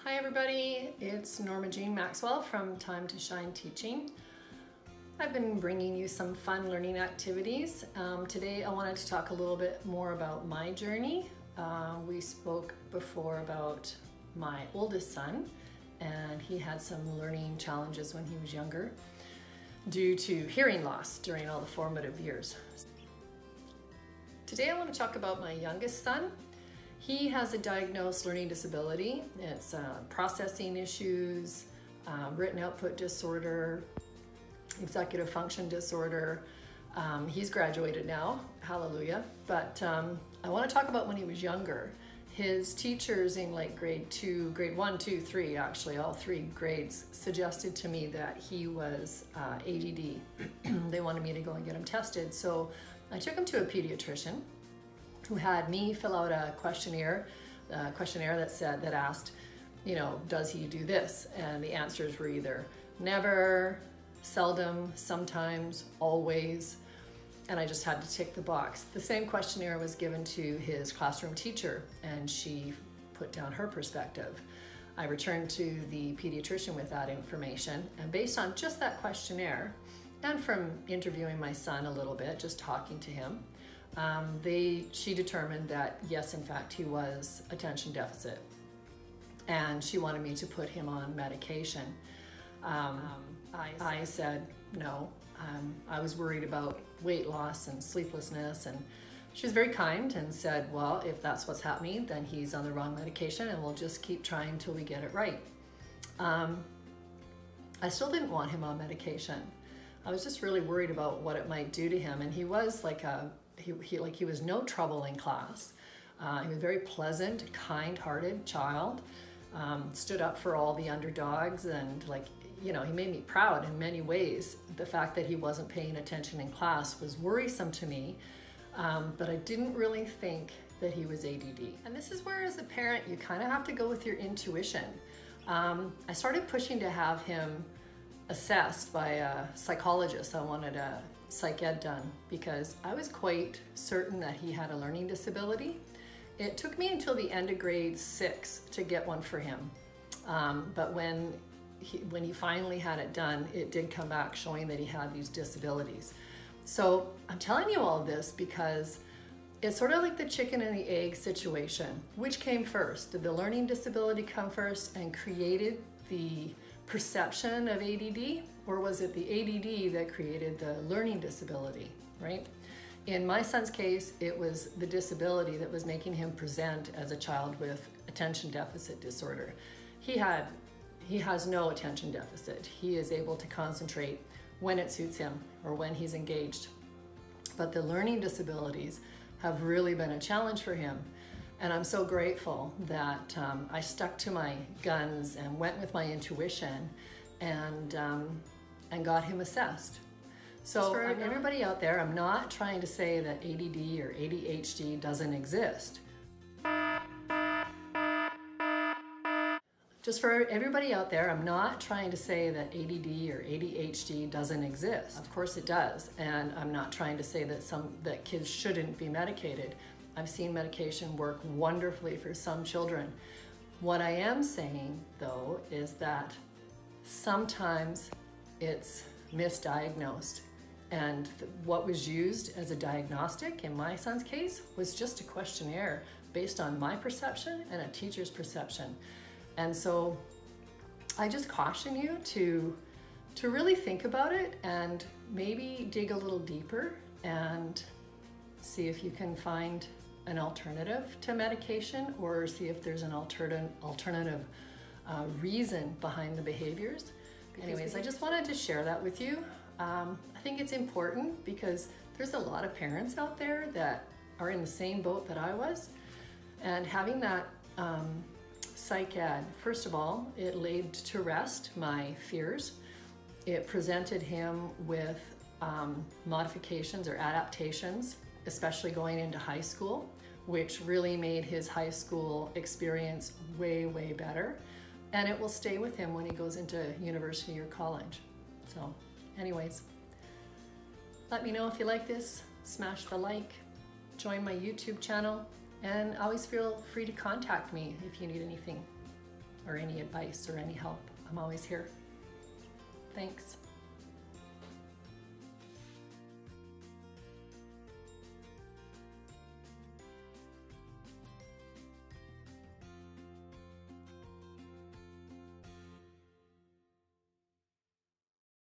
Hi everybody, it's Norma Jean Maxwell from Time to Shine Teaching. I've been bringing you some fun learning activities. Today I wanted to talk a little bit more about my journey. We spoke before about my oldest son, and he had some learning challenges when he was younger due to hearing loss during all the formative years. Today I want to talk about my youngest son. He has a diagnosed learning disability. It's processing issues, written output disorder, executive function disorder. He's graduated now, hallelujah. But I want to talk about when he was younger. His teachers in like grade 1, 2, 3, actually all 3 grades, suggested to me that he was ADD. They wanted me to go and get him tested. So I took him to a pediatrician who had me fill out a questionnaire that asked, you know, does he do this? And the answers were either never, seldom, sometimes, always, and I just had to tick the box. The same questionnaire was given to his classroom teacher, and she put down her perspective. I returned to the pediatrician with that information, and based on just that questionnaire, and from interviewing my son a little bit, just talking to him, she determined that yes, in fact, he was attention deficit, and she wanted me to put him on medication. I said no. I was worried about weight loss and sleeplessness, and she was very kind and said, well, if that's what's happening, then he's on the wrong medication and we'll just keep trying till we get it right. I still didn't want him on medication. I was just really worried about what it might do to him, and he was like he was no trouble in class. He was a very pleasant, kind-hearted child, stood up for all the underdogs, and he made me proud in many ways. The fact that he wasn't paying attention in class was worrisome to me, but I didn't really think that he was ADD. And this is where, as a parent, you kind of have to go with your intuition. I started pushing to have him assessed by a psychologist. I wanted a psych ed done because I was quite certain that he had a learning disability. It took me until the end of grade 6 to get one for him, but when he finally had it done, it did come back showing that he had these disabilities. So I'm telling you all this because it's sort of like the chicken and the egg situation. Which came first? Did the learning disability come first and created the perception of ADD, or was it the ADD that created the learning disability, right? In my son's case, it was the disability that was making him present as a child with attention deficit disorder. He has no attention deficit. He is able to concentrate when it suits him or when he's engaged. But the learning disabilities have really been a challenge for him. And I'm so grateful that I stuck to my guns and went with my intuition and got him assessed. So for everybody out there, I'm not trying to say that ADD or ADHD doesn't exist. Just for everybody out there, I'm not trying to say that ADD or ADHD doesn't exist. Of course it does, and I'm not trying to say that kids shouldn't be medicated. I've seen medication work wonderfully for some children. What I am saying, though, is that sometimes it's misdiagnosed, and what was used as a diagnostic in my son's case was just a questionnaire based on my perception and a teacher's perception. And so I just caution you to really think about it and maybe dig a little deeper and see if you can find an alternative to medication, or see if there's an alternative reason behind the behaviors. Anyways, I just wanted to share that with you. I think it's important because there's a lot of parents out there that are in the same boat that I was, and having that psych ed, first of all, it laid to rest my fears. It presented him with modifications or adaptations, especially going into high school, which really made his high school experience way, way better. And it will stay with him when he goes into university or college. So anyways, let me know if you like this, smash the like, join my YouTube channel, and always feel free to contact me if you need anything. or any advice or any help, I'm always here. Thanks.